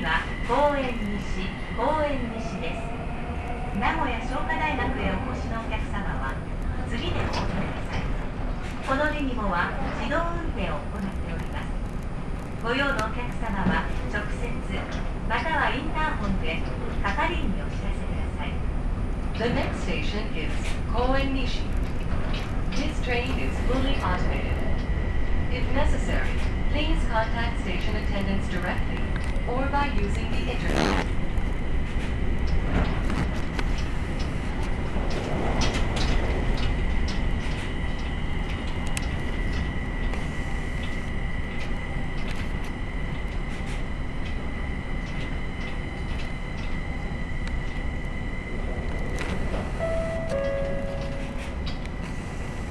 は公園西です。名古屋商科大学へお越しのお客様は次でお降りください。このリニモは自動運転を行っております。ご用のお客様は直接またはインターホンで係員にお知らせください。 The next station is Koen Nishi. This train is fully automated. If necessary, please contact station attendants directly or by using the internet.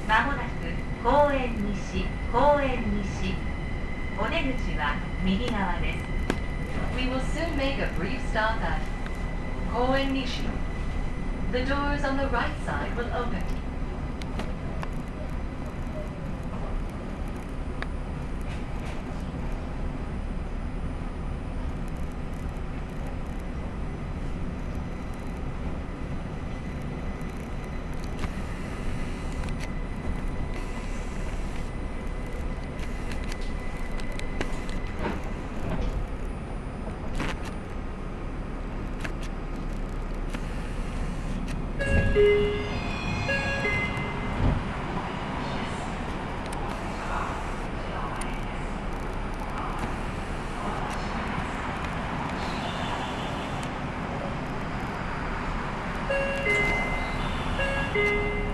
まもなく公園西お出口は右側です。 We will soon make a brief stop at Koen Nishi. The doors on the right side will open. 「